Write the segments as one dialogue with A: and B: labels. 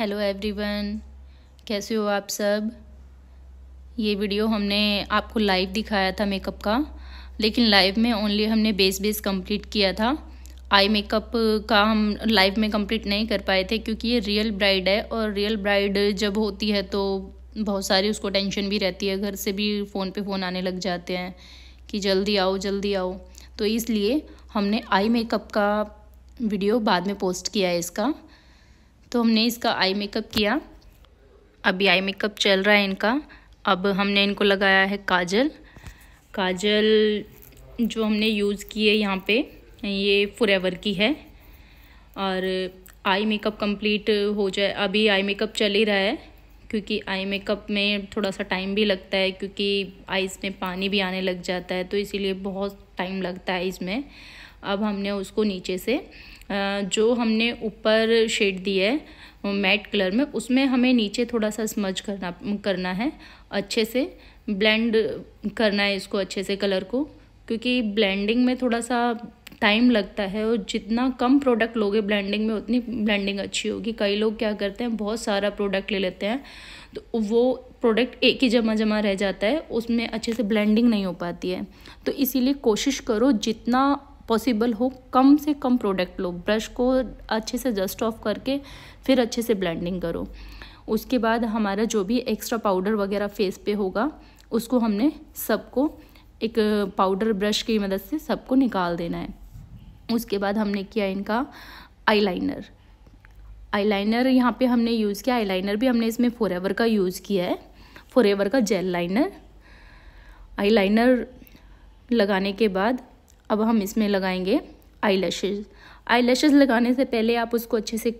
A: Hello everyone, कैसे हो आप सब। ये वीडियो हमने आपको लाइव दिखाया था मेकअप का, लेकिन लाइव में ओनली हमने बेस कंप्लीट किया था। आई मेकअप का हम लाइव में कंप्लीट नहीं कर पाए थे क्योंकि ये रियल ब्राइड है, और रियल ब्राइड जब होती है तो बहुत सारी उसको टेंशन भी रहती है। घर से भी फ़ोन पे फ़ोन आने लग जाते हैं कि जल्दी आओ जल्दी आओ, तो इसलिए हमने आई मेकअप का वीडियो बाद में पोस्ट किया है इसका। तो हमने इसका आई मेकअप किया, अभी आई मेकअप चल रहा है इनका। अब हमने इनको लगाया है काजल। काजल जो हमने यूज़ की है यहाँ पे, ये फॉरएवर की है। और आई मेकअप कंप्लीट हो जाए, अभी आई मेकअप चल ही रहा है क्योंकि आई मेकअप में थोड़ा सा टाइम भी लगता है क्योंकि आईज़ में पानी भी आने लग जाता है, तो इसीलिए बहुत टाइम लगता है इसमें। अब हमने उसको नीचे से जो हमने ऊपर शेड दी है मैट कलर में, उसमें हमें नीचे थोड़ा सा स्मज करना है, अच्छे से ब्लेंड करना है इसको अच्छे से कलर को, क्योंकि ब्लेंडिंग में थोड़ा सा टाइम लगता है और जितना कम प्रोडक्ट लोगे ब्लेंडिंग में उतनी ब्लेंडिंग अच्छी होगी। कई लोग क्या करते हैं, बहुत सारा प्रोडक्ट ले लेते हैं तो वो प्रोडक्ट एक ही जमा रह जाता है, उसमें अच्छे से ब्लेंडिंग नहीं हो पाती है। तो इसीलिए कोशिश करो जितना पॉसिबल हो कम से कम प्रोडक्ट लो, ब्रश को अच्छे से जस्ट ऑफ करके फिर अच्छे से ब्लेंडिंग करो। उसके बाद हमारा जो भी एक्स्ट्रा पाउडर वगैरह फेस पे होगा उसको हमने सबको एक पाउडर ब्रश की मदद से सबको निकाल देना है। उसके बाद हमने किया इनका आईलाइनर। आईलाइनर यहाँ पे हमने यूज़ किया, आईलाइनर भी हमने इसमें फॉरएवर का यूज़ किया है, फॉरएवर का जेल लाइनर। आईलाइनर लगाने के बाद अब हम इसमें लगाएंगे आईलैशेज़। आईलैशेज़ लगाने से पहले आप उसको अच्छे से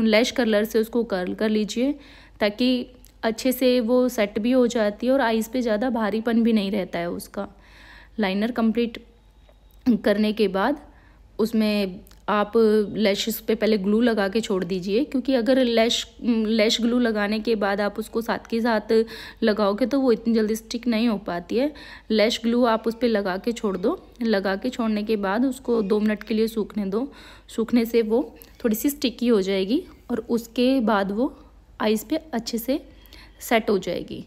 A: लैश कर्लर से उसको कर्ल कर लीजिए ताकि अच्छे से वो सेट भी हो जाती है और आईज़ पे ज़्यादा भारीपन भी नहीं रहता है उसका। लाइनर कंप्लीट करने के बाद उसमें आप लैशेस पे पहले ग्लू लगा के छोड़ दीजिए, क्योंकि अगर लैश ग्लू लगाने के बाद आप उसको साथ के साथ लगाओगे तो वो इतनी जल्दी स्टिक नहीं हो पाती है। लैश ग्लू आप उस पर लगा के छोड़ दो, लगा के छोड़ने के बाद उसको 2 मिनट के लिए सूखने दो। सूखने से वो थोड़ी सी स्टिकी हो जाएगी और उसके बाद वो आईज़ पे अच्छे से सेट हो जाएगी।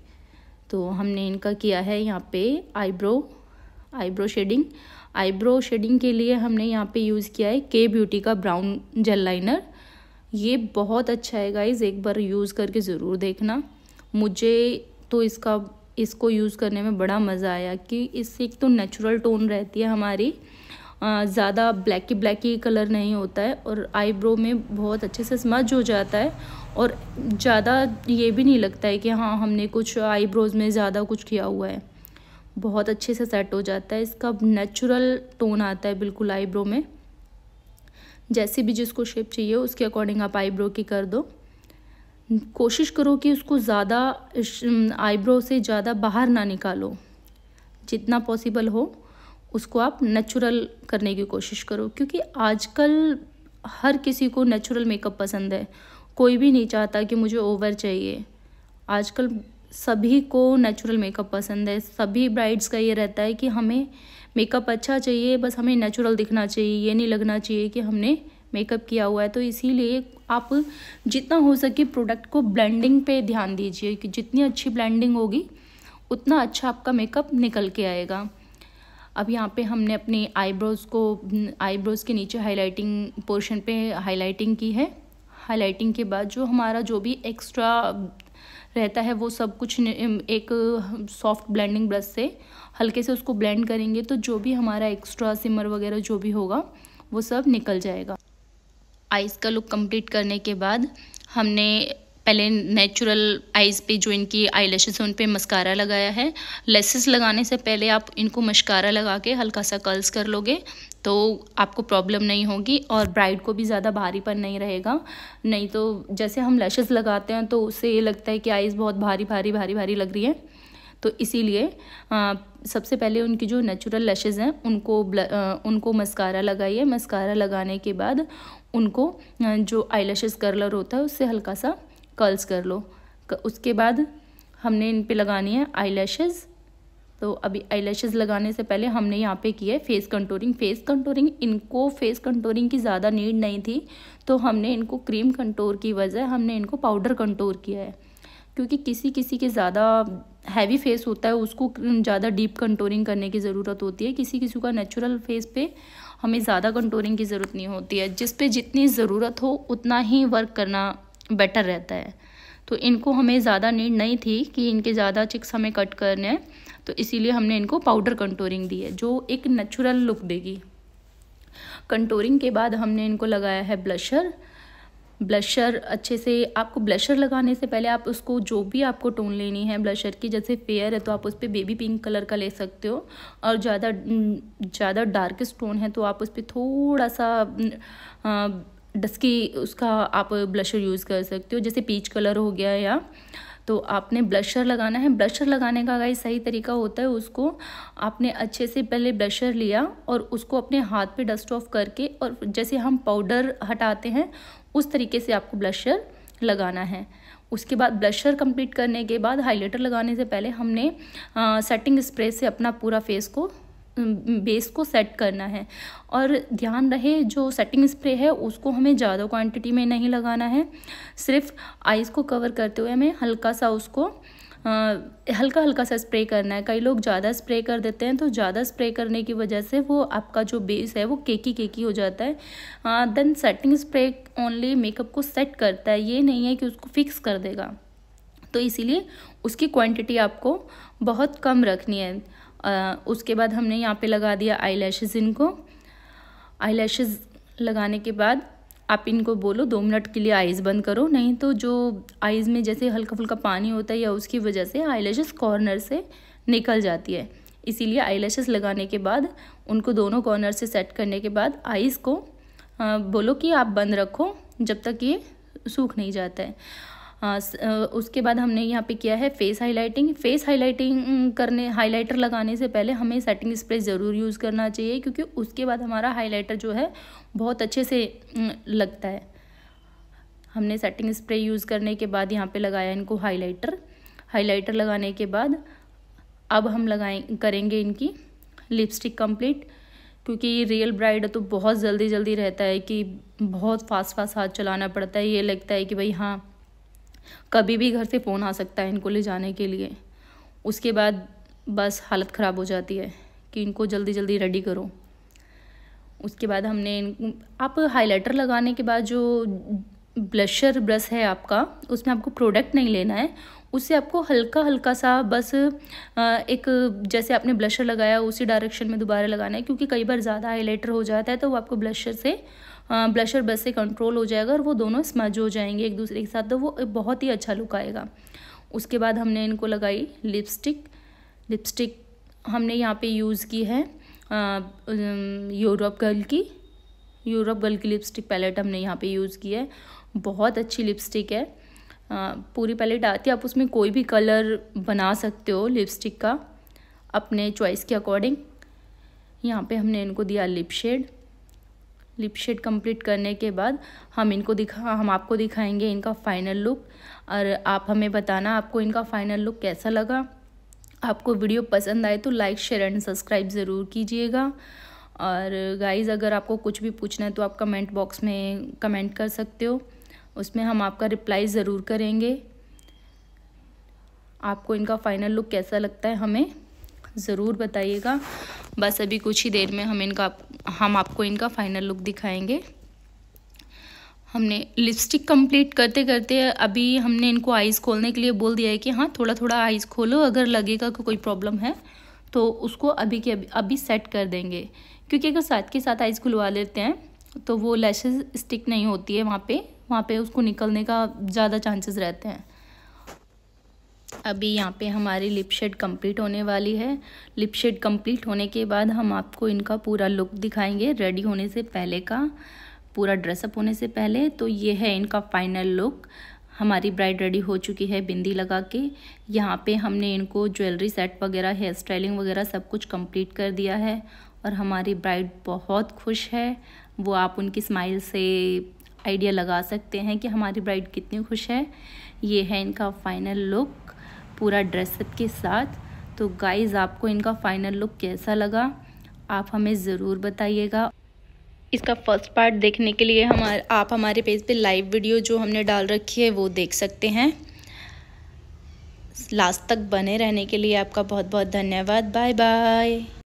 A: तो हमने इनका किया है यहाँ पे आईब्रो शेडिंग। आईब्रो शेडिंग के लिए हमने यहाँ पे यूज़ किया है के ब्यूटी का ब्राउन जेल लाइनर। ये बहुत अच्छा है गाइज, एक बार यूज़ करके ज़रूर देखना। मुझे तो इसको यूज़ करने में बड़ा मज़ा आया कि इससे एक तो नेचुरल टोन रहती है हमारी, ज़्यादा ब्लैकी कलर नहीं होता है और आईब्रो में बहुत अच्छे से स्मज हो जाता है और ज़्यादा ये भी नहीं लगता है कि हाँ हमने कुछ आईब्रोज़ में ज़्यादा कुछ किया हुआ है। बहुत अच्छे से सेट हो जाता है, इसका नेचुरल टोन आता है बिल्कुल आईब्रो में। जैसे भी जिसको शेप चाहिए उसके अकॉर्डिंग आप आईब्रो की कर दो। कोशिश करो कि उसको ज़्यादा आईब्रो से ज़्यादा बाहर ना निकालो, जितना पॉसिबल हो उसको आप नेचुरल करने की कोशिश करो, क्योंकि आजकल हर किसी को नेचुरल मेकअप पसंद है। कोई भी नहीं चाहता कि मुझे ओवर चाहिए। आजकल सभी को नेचुरल मेकअप पसंद है। सभी ब्राइड्स का ये रहता है कि हमें मेकअप अच्छा चाहिए, बस हमें नेचुरल दिखना चाहिए, ये नहीं लगना चाहिए कि हमने मेकअप किया हुआ है। तो इसीलिए आप जितना हो सके प्रोडक्ट को ब्लेंडिंग पे ध्यान दीजिए कि जितनी अच्छी ब्लेंडिंग होगी उतना अच्छा आपका मेकअप निकल के आएगा। अब यहाँ पे हमने अपनी आईब्रोज़ के नीचे हाईलाइटिंग पोर्शन पे हाईलाइटिंग की है। हाईलाइटिंग के बाद जो हमारा जो भी एक्स्ट्रा रहता है वो सब कुछ एक सॉफ्ट ब्लेंडिंग ब्रश से हल्के से उसको ब्लेंड करेंगे तो जो भी हमारा एक्स्ट्रा सिमर वगैरह जो भी होगा वो सब निकल जाएगा। आईज़ का लुक कंप्लीट करने के बाद हमने पहले नेचुरल आईज़ पे जो इनकी आई लैशेस है उन पे मस्कारा लगाया है। लेसेस लगाने से पहले आप इनको मस्कारा लगा के हल्का सा कर्ल्स कर लोगे तो आपको प्रॉब्लम नहीं होगी और ब्राइड को भी ज़्यादा भारीपन नहीं रहेगा। नहीं तो जैसे हम लैशेस लगाते हैं तो उससे ये लगता है कि आईज़ बहुत भारी लग रही है। तो इसीलिए सबसे पहले उनकी जो नेचुरल लैशेस हैं उनको मस्कारा लगाइए। मस्कारा लगाने के बाद उनको जो आई लैशेस कर्लर होता है उससे हल्का सा कर्ल्स कर लो। उसके बाद हमने इन पे लगानी है आई लैशेज़। तो अभी आईलैशेस लगाने से पहले हमने यहाँ पे किया है फेस कंटूरिंग। इनको फेस कंटूरिंग की ज़्यादा नीड नहीं थी, तो हमने इनको क्रीम कंटूर की वजह हमने इनको पाउडर कंटूर किया है, क्योंकि किसी किसी के ज़्यादा हैवी फेस होता है, उसको ज़्यादा डीप कंटूरिंग करने की ज़रूरत होती है। किसी किसी का नेचुरल फेस पे हमें ज़्यादा कंटूरिंग की ज़रूरत नहीं होती है, जिस पे जितनी ज़रूरत हो उतना ही वर्क करना बेटर रहता है। तो इनको हमें ज़्यादा नीड नहीं थी कि इनके ज़्यादा चिक्स हमें कट करने हैं, तो इसीलिए हमने इनको पाउडर कंटूरिंग दी है, जो एक नेचुरल लुक देगी। कंटूरिंग के बाद हमने इनको लगाया है ब्लशर अच्छे से। आपको ब्लशर लगाने से पहले आप उसको जो भी आपको टोन लेनी है ब्लशर की, जैसे फेयर है तो आप उस पर बेबी पिंक कलर का ले सकते हो, और ज़्यादा डार्केस्ट टोन है तो आप उस पर थोड़ा सा डस्की उसका आप ब्लशर यूज़ कर सकते हो, जैसे पीच कलर हो गया या। तो आपने ब्लशर लगाना है। ब्लशर लगाने का गाइस सही तरीका होता है, उसको आपने अच्छे से पहले ब्लशर लिया और उसको अपने हाथ पे डस्ट ऑफ करके, और जैसे हम पाउडर हटाते हैं उस तरीके से आपको ब्लशर लगाना है। उसके बाद ब्लशर कंप्लीट करने के बाद हाइलाइटर लगाने से पहले हमने सेटिंग स्प्रे से अपना पूरा बेस को सेट करना है। और ध्यान रहे जो सेटिंग स्प्रे है उसको हमें ज़्यादा क्वांटिटी में नहीं लगाना है, सिर्फ आईज़ को कवर करते हुए हमें हल्का सा उसको हल्का सा स्प्रे करना है। कई लोग ज़्यादा स्प्रे कर देते हैं, तो ज़्यादा स्प्रे करने की वजह से वो आपका जो बेस है वो केकी हो जाता है। Then setting spray only makeup को सेट करता है, ये नहीं है कि उसको फिक्स कर देगा, तो इसीलिए उसकी क्वांटिटी आपको बहुत कम रखनी है। उसके बाद हमने यहाँ पे लगा दिया आईलैशेस। इनको आईलैशेस लगाने के बाद आप इनको बोलो 2 मिनट के लिए आईज़ बंद करो, नहीं तो जो आईज़ में जैसे हल्का फुल्का पानी होता है या उसकी वजह से आईलैशेस कॉर्नर से निकल जाती है। इसीलिए आईलैशेस लगाने के बाद उनको दोनों कॉर्नर से सेट करने के बाद आईज़ को बोलो कि आप बंद रखो जब तक ये सूख नहीं जाता है। उसके बाद हमने यहाँ पे किया है फेस हाइलाइटिंग करने, हाइलाइटर लगाने से पहले हमें सेटिंग स्प्रे ज़रूर यूज़ करना चाहिए, क्योंकि उसके बाद हमारा हाइलाइटर जो है बहुत अच्छे से लगता है। हमने सेटिंग स्प्रे यूज़ करने के बाद यहाँ पे लगाया इनको हाइलाइटर लगाने के बाद अब हम करेंगे इनकी लिपस्टिक कंप्लीट, क्योंकि रियल ब्राइड तो बहुत जल्दी रहता है कि बहुत फास्ट हाथ चलाना पड़ता है। ये लगता है कि भाई हाँ कभी भी घर से फ़ोन आ सकता है इनको ले जाने के लिए। उसके बाद बस हालत ख़राब हो जाती है कि इनको जल्दी रेडी करो। उसके बाद हमने आप हाइलाइटर लगाने के बाद जो ब्लशर ब्रश है आपका, उसमें आपको प्रोडक्ट नहीं लेना है, उससे आपको हल्का सा बस एक जैसे आपने ब्लशर लगाया उसी डायरेक्शन में दोबारा लगाना है, क्योंकि कई बार ज़्यादा हाइलाइटर हो जाता है तो वो आपको ब्लशर ब्रश से कंट्रोल हो जाएगा और वो दोनों स्मज हो जाएंगे एक दूसरे के साथ, तो वो बहुत ही अच्छा लुक आएगा। उसके बाद हमने इनको लगाई लिपस्टिक हमने यहाँ पे यूज़ की है यूरोप गर्ल की लिपस्टिक पैलेट हमने यहाँ पे यूज़ की है। बहुत अच्छी लिपस्टिक है, पूरी पैलेट आती है, आप उसमें कोई भी कलर बना सकते हो लिपस्टिक का अपने चॉइस के अकॉर्डिंग। यहाँ पे हमने इनको दिया लिप शेड कंप्लीट करने के बाद हम आपको दिखाएंगे इनका फाइनल लुक, और आप हमें बताना आपको इनका फाइनल लुक कैसा लगा। आपको वीडियो पसंद आए तो लाइक शेयर एंड सब्सक्राइब ज़रूर कीजिएगा। और गाइज़ अगर आपको कुछ भी पूछना है तो आप कमेंट बॉक्स में कमेंट कर सकते हो, उसमें हम आपका रिप्लाई ज़रूर करेंगे। आपको इनका फाइनल लुक कैसा लगता है हमें ज़रूर बताइएगा। बस अभी कुछ ही देर में हम आपको इनका फाइनल लुक दिखाएंगे। हमने लिपस्टिक कंप्लीट करते करते अभी हमने इनको आईज़ खोलने के लिए बोल दिया है कि हाँ थोड़ा आईज़ खोलो, अगर लगेगा कि कोई प्रॉब्लम है तो उसको अभी सेट कर देंगे, क्योंकि अगर साथ के साथ आईज़ खुलवा लेते हैं तो वो लैशेस स्टिक नहीं होती है वहाँ पे उसको निकलने का ज़्यादा चांसेस रहते हैं। अभी यहाँ पे हमारी लिप शेड कंप्लीट होने वाली है। लिप शेड कंप्लीट होने के बाद हम आपको इनका पूरा लुक दिखाएंगे रेडी होने से पहले का, पूरा ड्रेसअप होने से पहले। तो ये है इनका फाइनल लुक। हमारी ब्राइड रेडी हो चुकी है बिंदी लगा के। यहाँ पे हमने इनको ज्वेलरी सेट वगैरह, हेयर स्टाइलिंग वगैरह सब कुछ कंप्लीट कर दिया है और हमारी ब्राइड बहुत खुश है। वो आप उनकी स्माइल से आइडिया लगा सकते हैं कि हमारी ब्राइड कितनी खुश है। ये है इनका फाइनल लुक पूरा ड्रेसअप के साथ। तो गाइज़ आपको इनका फाइनल लुक कैसा लगा आप हमें ज़रूर बताइएगा। इसका फर्स्ट पार्ट देखने के लिए आप हमारे पेज पे लाइव वीडियो जो हमने डाल रखी है वो देख सकते हैं। लास्ट तक बने रहने के लिए आपका बहुत बहुत धन्यवाद। Bye bye.